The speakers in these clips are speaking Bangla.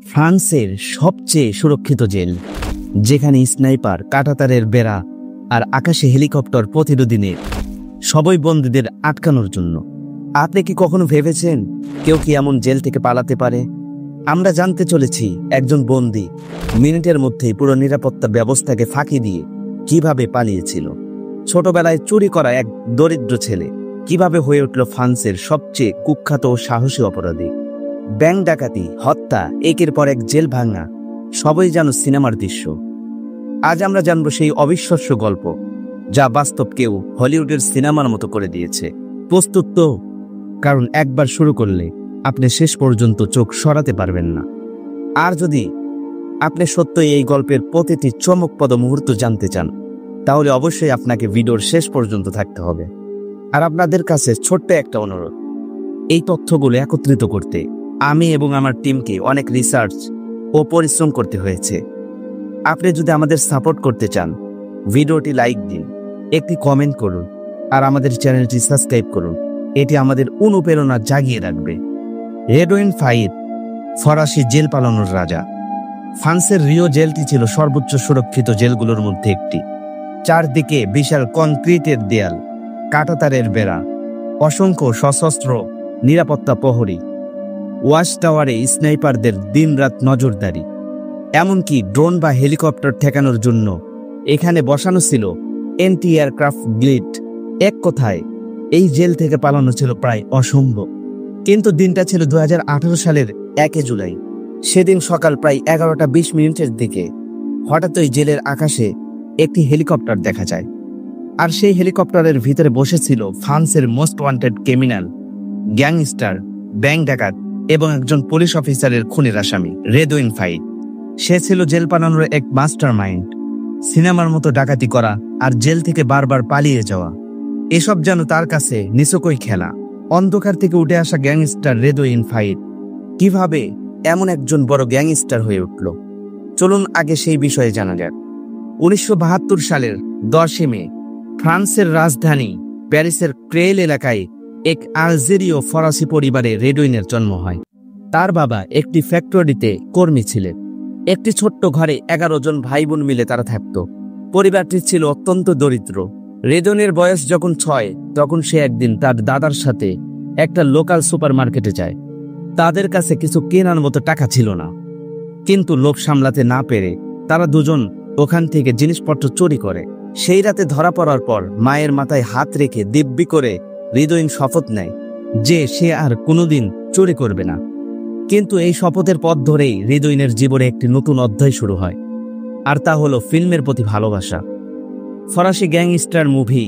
ফ্রান্সের সবচেয়ে সুরক্ষিত জেল, যেখানে স্নাইপার, কাঁটাতারের বেড়া আর আকাশে হেলিকপ্টার প্রতিদিনে সবই বন্দীদের আটকানোর জন্য। আপনি কি কখনো ভেবেছেন কেউ কি এমন জেল থেকে পালাতে পারে? আমরা জানতে চলেছি একজন বন্দী মিনিটের মধ্যেই পুরো নিরাপত্তা ব্যবস্থাকে ফাঁকি দিয়ে কিভাবে পালিয়েছিল। ছোটবেলায় চুরি করা এক দরিদ্র ছেলে কিভাবে হয়ে উঠল ফ্রান্সের সবচেয়ে কুখ্যাত ও সাহসী অপরাধী। ব্যাংক ডাকাতি, হত্যা, একের পর এক জেল ভাঙা, সবই যেন সিনেমার দৃশ্য। আজ আমরা জানব সেই অবিশ্বাস্য গল্প যা বাস্তব কেউ হলিউডের সিনেমার মতো করে দিয়েছে। প্রস্তুত তো? কারণ একবার শুরু করলে আপনি শেষ পর্যন্ত চোখ সরাতে পারবেন না। আর যদি আপনি সত্যই এই গল্পের প্রতিটি চমকপ্রদ মুহূর্ত জানতে চান, তাহলে অবশ্যই আপনাকে ভিডিওর শেষ পর্যন্ত থাকতে হবে। আর আপনাদের কাছে ছোট্ট একটা অনুরোধ, এই তথ্যগুলো একত্রিত করতে আমি এবং আমার টিমকে অনেক রিসার্চ ও পরিশ্রম করতে হয়েছে। আপনি যদি আমাদের সাপোর্ট করতে চান, ভিডিওটি লাইক দিন, একটি কমেন্ট করুন আর আমাদের চ্যানেলটি সাবস্ক্রাইব করুন। এটি আমাদের অনুপ্রেরণা জাগিয়ে রাখবে। রেডোইন ফাইট, ফরাসি জেল পালানোর রাজা। ফ্রান্সের রিও জেলটি ছিল সর্বোচ্চ সুরক্ষিত জেলগুলোর মধ্যে একটি। চারদিকে বিশাল কনক্রিটের দেয়াল, কাঁটাতারের বেড়া, অসংখ্য সশস্ত্র নিরাপত্তা প্রহরী, ওয়াচ টাওয়ারে স্নাইপারদের দিনরাত নজরদারি, এমনকি ড্রোন বা হেলিকপ্টার ঠেকানোর জন্য এখানে বসানো ছিল অ্যান্টি এয়ারক্রাফট গ্লিড। এক কথায় এই জেল থেকে পালানো ছিল প্রায় অসম্ভব। কিন্তু দিনটা ছিল 2018 সালের 1 জুলাই। সেদিন সকাল প্রায় 11:20 দিকে হঠাৎই জেলের আকাশে একটি হেলিকপ্টার দেখা যায়। আর সেই হেলিকপ্টারের ভিতরে বসেছিল ফ্রান্সের most wanted criminal, gangster, bank ডাকাত এবং একজন পুলিশ অফিসারের খুনের আসামি রেডোইন ফাইট। সে ছিল জেল পালানোর এক মাস্টার মাইন্ড। সিনেমার মতো ডাকাতি করা আর জেল থেকে বারবার পালিয়ে যাওয়া, এসব যেন তার কাছে নিছকই খেলা। অন্ধকার থেকে উঠে আসা গ্যাংস্টার রেডোইন ফাইট কিভাবে এমন একজন বড় গ্যাংস্টার হয়ে উঠল, চলুন আগে সেই বিষয়ে জানা যাক। 1972 সালের 10 মে ফ্রান্সের রাজধানী প্যারিসের ক্রেল এলাকায় এক আলজেরীয় ফরাসি পরিবারে রেডোইনের জন্ম হয়। তার বাবা একটি ফ্যাক্টরিতে কর্মী ছিলেন। একটি ছোট্ট ঘরে 11 জন ভাই বোন মিলে তারা থাকত। পরিবারটি ছিল অত্যন্ত দরিদ্র। রেডোইনের বয়স যখন 6, তখন সে একদিন তার দাদার সাথে একটা লোকাল সুপারমার্কেটে যায়। তাদের কাছে কিছু কেনার মতো টাকা ছিল না, কিন্তু লোভ সামলাতে না পেরে তারা দুজন ওখান থেকে জিনিসপত্র চুরি করে। সেই রাতে ধরা পড়ার পর মায়ের মাথায় হাত রেখে দিব্যি করে রেডোইন শপথ নেয় যে সে আর কোনোদিন চুরি করবে না। কিন্তু এই শপথের পথ ধরেই রেডোইনের জীবনে একটি নতুন অধ্যায় শুরু হয়, আর তা হলো ফিল্মের প্রতি ভালোবাসা। ফরাসি gangster movie,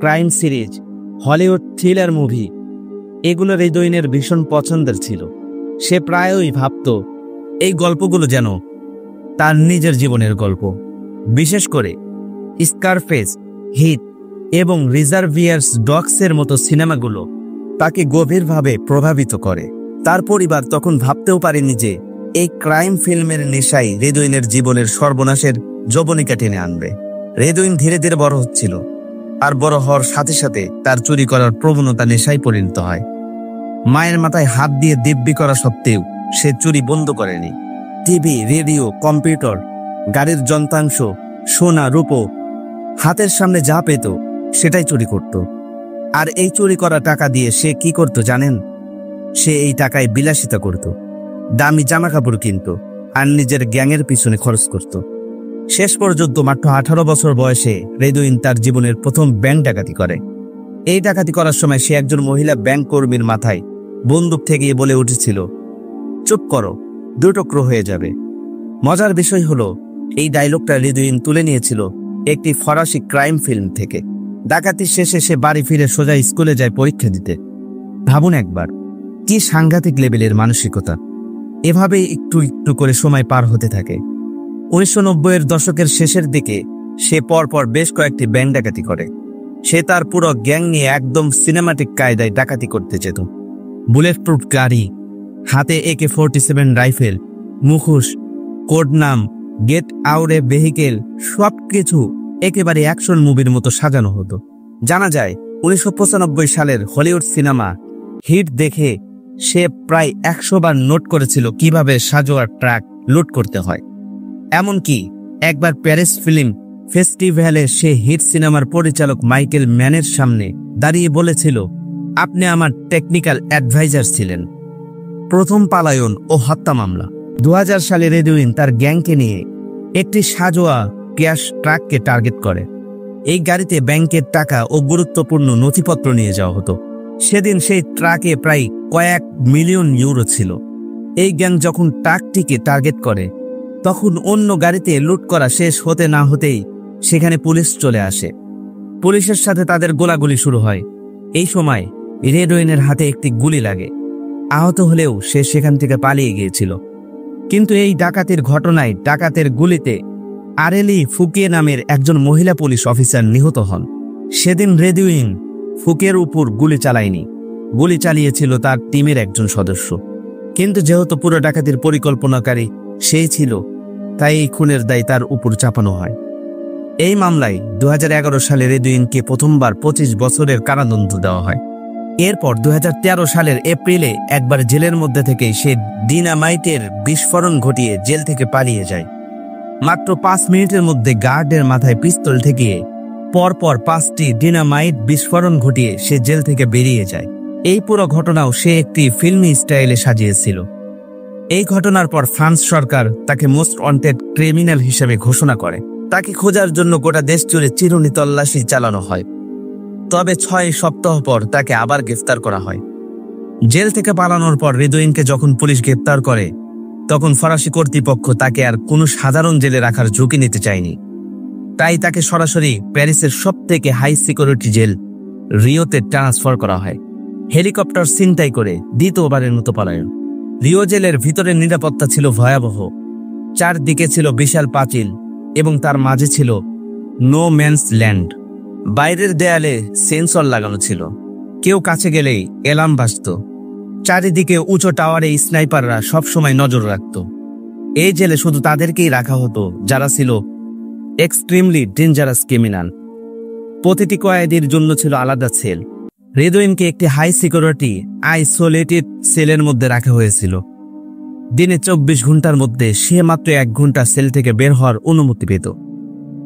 crime series, Hollywood thriller movie, এগুলো রেডোইনের ভীষণ পছন্দের ছিল। সে প্রায়ই ভাবত এই গল্পগুলো যেন তার নিজের জীবনের গল্প। বিশেষ করে স্কারফেস, হিট এবং রিজার্ভিয়ার্স ডগসের মতো সিনেমাগুলো তাকে গভীরভাবে প্রভাবিত করে। তার পরিবার তখন ভাবতেও পারেনি যে এই ক্রাইম ফিল্মের নেশাই রেডোইনের জীবনের সর্বনাশের যবনিকা টেনে আনবে। রেডোইন ধীরে ধীরে বড় হচ্ছিল, আর বড় হওয়ার সাথে সাথে তার চুরি করার প্রবণতা নেশায় পরিণত হয়। মায়ের মাথায় হাত দিয়ে দিব্যি করা সত্ত্বেও সে চুরি বন্ধ করেনি। টিভি, রেডিও, কম্পিউটার, গাড়ির যন্ত্রাংশ, সোনা, রূপো, হাতের সামনে যা পেত সেটাই চুরি করত। আর এই চুরি করা টাকা দিয়ে সে কি করত জানেন? সে এই টাকায় বিলাসিতা করত, দামি জামা কাপড় কিনত আর নিজের গ্যাংয়ের পিছনে খরচ করত। শেষ পর্যন্ত মাত্র 18 বছর বয়সে রেডোইন তার জীবনের প্রথম ব্যাংক ডাকাতি করে। এই ডাকাতি করার সময় সে একজন মহিলা ব্যাংক কর্মীর মাথায় বন্দুক ঠেকিয়ে বলে উঠেছিল, চুপ করো, 2 টুকরো হয়ে যাবে। মজার বিষয় হলো এই ডায়লগটা রেডোইন তুলে নিয়েছিল একটি ফরাসি ক্রাইম ফিল্ম থেকে। ডাকাতির শেষে সে বাড়ি ফিরে সোজা স্কুলে যায় পরীক্ষা দিতে। ভাবুন একবার, কি সাংঘাতিক লেভেলের মানসিকতা। এভাবেই একটু একটু করে সময় পার হতে থাকে। 1990-এর দশকের শেষের দিকে সে পরপর বেশ কয়েকটি ব্যাংক ডাকাতি করে। সে তার পুরো গ্যাং নিয়ে একদম সিনেমাটিক কায়দায় ডাকাতি করতে যেত। বুলেট প্রুফ গাড়ি, হাতে AK-47 রাইফেল, মুখোশ, কোড নাম, গেট আউট এ ভেহিকেল, সবকিছু একেবারে অ্যাকশন মুভির মতো সাজানো হতো। জানা যায় 1995 সালের হলিউড সিনেমা হিট দেখে সে প্রায় 100 বার নোট করেছিল কিভাবে সাজোয়ার ট্রাক লুট করতে হয়। এমনকি একবার প্যারিস ফিল্ম ফেস্টিভ্যালে সে হিট সিনেমার পরিচালক মাইকেল ম্যানের সামনে দাঁড়িয়ে বলেছিল, আপনি আমার টেকনিক্যাল অ্যাডভাইজার ছিলেন। প্রথম পালায়ন ও হত্যা মামলা। 2000 সালে রেডউইন তার গ্যাংকে নিয়ে একটি সাজোয়া ক্যাশ ট্রাককে টার্গেট করে। এই গাড়িতে ব্যাংকের টাকা ও গুরুত্বপূর্ণ নথিপত্র নিয়ে যাওয়া হতো। সেদিন সেই ট্রাকে প্রায় কয়েক মিলিয়ন ইউরো ছিল। এই গ্যাং যখন ট্রাকটিকে টার্গেট করে তখন অন্য গাড়িতে লুট করা শেষ হতে না হতেই সেখানে পুলিশ চলে আসে। পুলিশের সাথে তাদের গোলাগুলি শুরু হয়। এই সময় রেডউইনের হাতে একটি গুলি লাগে। আহত হলেও সে সেখান থেকে পালিয়ে গিয়েছিল। কিন্তু এই ডাকাতির ঘটনায় ডাকাতের গুলিতে আরেলি ফুকে নামের একজন মহিলা পুলিশ অফিসার নিহত হন। সেদিন রেডউইন ফুকের উপর গুলি চালায়নি, গুলি চালিয়েছিল তার টিমের একজন সদস্য। কিন্তু যেহেতু পুরো ডাকাতির পরিকল্পনাকারী সেই ছিল, তাই এই খুনের দায় তার উপর চাপানো হয়। এই মামলায় 2011 সালে রেডউইনকে প্রথমবার 25 বছরের কারাদণ্ড দেওয়া হয়। এরপর 2013 সালের এপ্রিলে একবার জেলের মধ্যে থেকে সে ডিনামাইটের বিস্ফোরণ ঘটিয়ে জেল থেকে পালিয়ে যায়। মাত্র 5 মিনিটের মধ্যে গার্ডের মাথায় পিস্তল ঠেকিয়ে পরপর 5টি ডিনামাইট বিস্ফোরণ ঘটিয়ে সে জেল থেকে বেরিয়ে যায়। এই পুরো ঘটনাও সে একটি ফিল্মি স্টাইলে সাজিয়েছিল। এই ঘটনার পর ফ্রান্স সরকার তাকে মোস্ট ওয়ান্টেড ক্রিমিনাল হিসেবে ঘোষণা করে। তাকে খোঁজার জন্য গোটা দেশ জুড়ে চিরুনি তল্লাশি চালানো হয়। তবে 6 সপ্তাহ পর তাকে আবার গ্রেফতার করা হয়। জেল থেকে পালানোর পর রেডউইনকে যখন পুলিশ গ্রেফতার করে তখন ফরাসি কর্তৃপক্ষ তাকে আর কোনো সাধারণ জেলে রাখার ঝুঁকি নিতে চায়নি। তাই তাকে সরাসরি প্যারিসের সবথেকে হাই সিকিউরিটি জেল রিওতে ট্রান্সফার করা হয়। হেলিকপ্টার ছিনতাই করে দ্বিতীয়বারের মতো পলায়ন। রিও জেলের ভিতরের নিরাপত্তা ছিল ভয়াবহ। চারদিকে ছিল বিশাল পাঁচিল এবং তার মাঝে ছিল নো ম্যানস ল্যান্ড। বাইরের দেয়ালে সেন্সর লাগানো ছিল, কেউ কাছে গেলেই অ্যালার্ম বাজত। চারিদিকে উঁচু টাওয়ারে স্নাইপাররা সবসময় নজর রাখত। এই জেলে শুধু তাদেরকেই রাখা হতো যারা ছিল এক্সট্রিমলি ডেঞ্জারাস ক্রিমিনাল। প্রতিটি কয়েদির জন্য ছিল আলাদা সেল। রেডউইনকে একটি হাই সিকিউরিটি আইসোলেটেড সেলের মধ্যে রাখা হয়েছিল। দিনে 24 ঘন্টার মধ্যে সে মাত্র 1 ঘন্টা সেল থেকে বের হওয়ার অনুমতি পেত।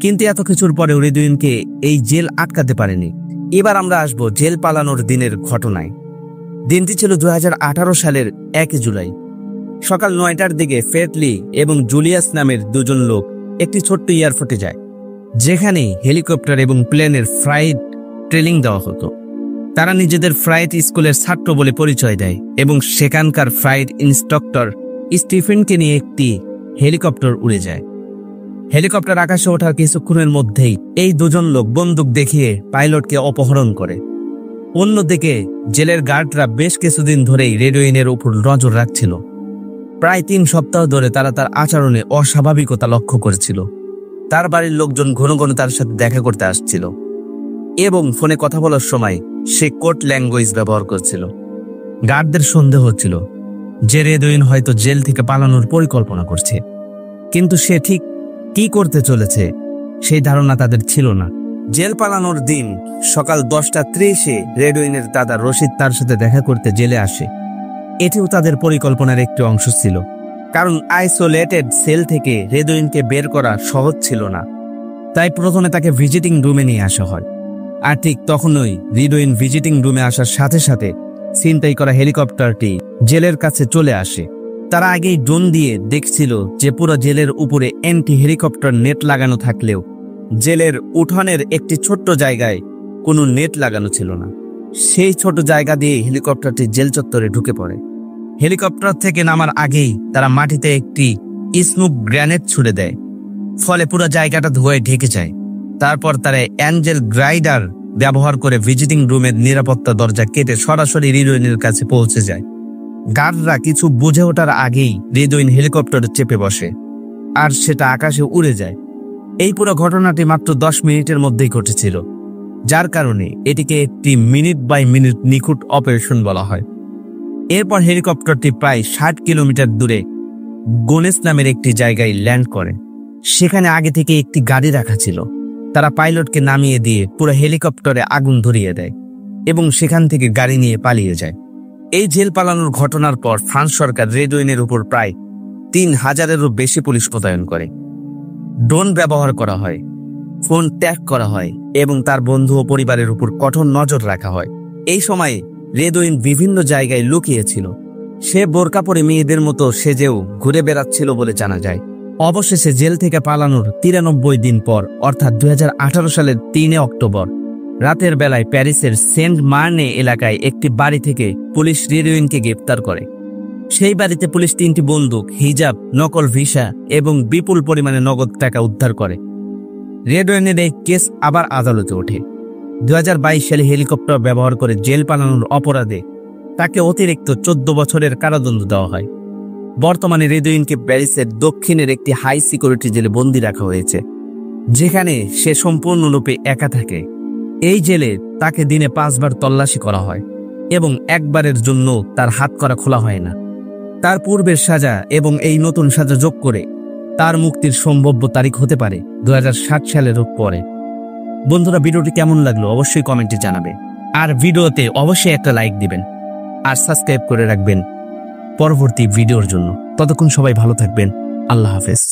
কিন্তু এত কিছুর পরেও রেডউইনকে এই জেল আটকাতে পারেনি। এবার আমরা আসব জেল পালানোর দিনের ঘটনায়। দিনটি ছিল 2018 সালের 1 জুলাই। সকাল 9টার দিকে ফেটলি এবং জুলিয়াস নামের দুজন লোক একটি ছোট্ট এয়ারপোর্টে যায়, যেখানে হেলিকপ্টার এবং প্লেনের ফ্লাইট ট্রেনিং দেওয়া হতো। তারা নিজেদের ফ্লাইট স্কুলের ছাত্র বলে পরিচয় দেয় এবং সেখানকার ফ্লাইট ইন্সট্রাক্টর স্টিফেনকে নিয়ে একটি হেলিকপ্টার উড়ে যায়। হেলিকপ্টার আকাশে ওঠার কিছুক্ষণের মধ্যেই এই দুজন লোক বন্দুক দেখিয়ে পাইলটকে অপহরণ করে। অন্যদিকে জেলের গার্ডরা বেশ কিছুদিন ধরেই রেডউইনের উপর নজর রাখছিল। প্রায় 3 সপ্তাহ ধরে তারা তার আচরণে অস্বাভাবিকতা লক্ষ্য করেছিল। তার বাড়ির লোকজন ঘন ঘন তার সাথে দেখা করতে আসছিল এবং ফোনে কথা বলার সময় সে কোড ল্যাঙ্গুয়েজ ব্যবহার করছিল। গার্ডদের সন্দেহ হচ্ছিল যে রেডউইন হয়তো জেল থেকে পালানোর পরিকল্পনা করছে, কিন্তু সে ঠিক কি করতে চলেছে সেই ধারণা তাদের ছিল না। জেল পালানোর দিন সকাল 10:30-এ রেডউইনের দাদা রশিদ তার সাথে দেখা করতে জেলে আসে। এটিও তাদের পরিকল্পনার একটি অংশ ছিল, কারণ আইসোলেটেড সেল থেকে রেডউইনকে বের করা সহজ ছিল না। তাই প্রথমে তাকে ভিজিটিং রুমে নিয়ে আসা হয়। আর ঠিক তখনই রেডউইন ভিজিটিং রুমে আসার সাথে সাথে ছিনতাই করা হেলিকপ্টারটি জেলের কাছে চলে আসে। তারা আগেই ড্রোন দিয়ে দেখছিল যে পুরো জেলের উপরে অ্যান্টি হেলিকপ্টার নেট লাগানো থাকলেও জেলের উঠানের একটি ছোট্ট জায়গায় কোনো নেট লাগানো ছিল না। সেই ছোট জায়গা দিয়ে হেলিকপ্টারটি জেল চত্বরে ঢুকে পড়ে। হেলিকপ্টার থেকে নামার আগেই তারা মাটিতে একটি স্মোক গ্রেনেড ছুড়ে দেয়, ফলে পুরো জায়গাটা ধোঁয়ায় ঢেকে যায়। তারপর তারা অ্যাঞ্জেল গ্রাইডার ব্যবহার করে ভিজিটিং রুমের নিরাপত্তা দরজা কেটে সরাসরি রেডউইনের কাছে পৌঁছে যায়। গার্ডরা কিছু বুঝে ওঠার আগেই রেডউইন হেলিকপ্টারে চেপে বসে আর সেটা আকাশে উড়ে যায়। এই পুরো ঘটনাটি মাত্র 10 মিনিটের মধ্যেই ঘটেছিল, যার কারণে এটিকে একটি মিনিট বাই মিনিট নিখুঁত অপারেশন বলা হয়। এরপর হেলিকপ্টারটি প্রায় 60 কিলোমিটার দূরে গোনেস নামের একটি জায়গায় ল্যান্ড করে। সেখানে আগে থেকে একটি গাড়ি রাখা ছিল। তারা পাইলটকে নামিয়ে দিয়ে পুরো হেলিকপ্টারে আগুন ধরিয়ে দেয় এবং সেখান থেকে গাড়ি নিয়ে পালিয়ে যায়। এই জেল পালানোর ঘটনার পর ফ্রান্স সরকার রেডওয়েনের উপর প্রায় 3000-এরও বেশি পুলিশ মোতায়েন করে। ড্রোন ব্যবহার করা হয়, ফোন ট্যাগ করা হয় এবং তার বন্ধু ও পরিবারের উপর কঠোর নজর রাখা হয়। এই সময়ে রেডওয়েন বিভিন্ন জায়গায় লুকিয়েছিল। সে বোরকা পরে মেয়েদের মতো সেজেও ঘুরে বেড়াচ্ছিল বলে জানা যায়। অবশেষে জেল থেকে পালানোর 93 দিন পর অর্থাৎ 2018 সালের 3 অক্টোবর রাতের বেলায় প্যারিসের সেন্ট মার্নে এলাকায় একটি বাড়ি থেকে পুলিশ রেডওয়েনকে গ্রেপ্তার করে। সেই বাড়িতে পুলিশ 3টি বন্দুক, হিজাব, নকল ভিসা এবং বিপুল পরিমাণে নগদ টাকা উদ্ধার করে। রেডওয়েনের এই কেস আবার আদালতে ওঠে। 2022 সালে হেলিকপ্টার ব্যবহার করে জেল পালানোর অপরাধে তাকে অতিরিক্ত 14 বছরের কারাদণ্ড দেওয়া হয়। বর্তমানে রেডওয়েনকে প্যারিসের দক্ষিণের একটি হাই সিকিউরিটি জেলে বন্দী রাখা হয়েছে, যেখানে সে সম্পূর্ণরূপে একা থাকে। এই জেলে তাকে দিনে 5 বার তল্লাশি করা হয় এবং একবারের জন্য তার হাত করা খোলা হয় না। তার পূর্বের সাজা এবং এই নতুন সাজা যোগ করে তার মুক্তির সম্ভাব্য তারিখ হতে পারে 2060 সালের পরে। বন্ধুরা, ভিডিওটি কেমন লাগলো অবশ্যই কমেন্টে জানাবে, আর ভিডিওতে অবশ্যই একটা লাইক দিবেন আর সাবস্ক্রাইব করে রাখবেন পরবর্তী ভিডিওর জন্য। ততক্ষণ সবাই ভালো থাকবেন। আল্লাহ হাফেজ।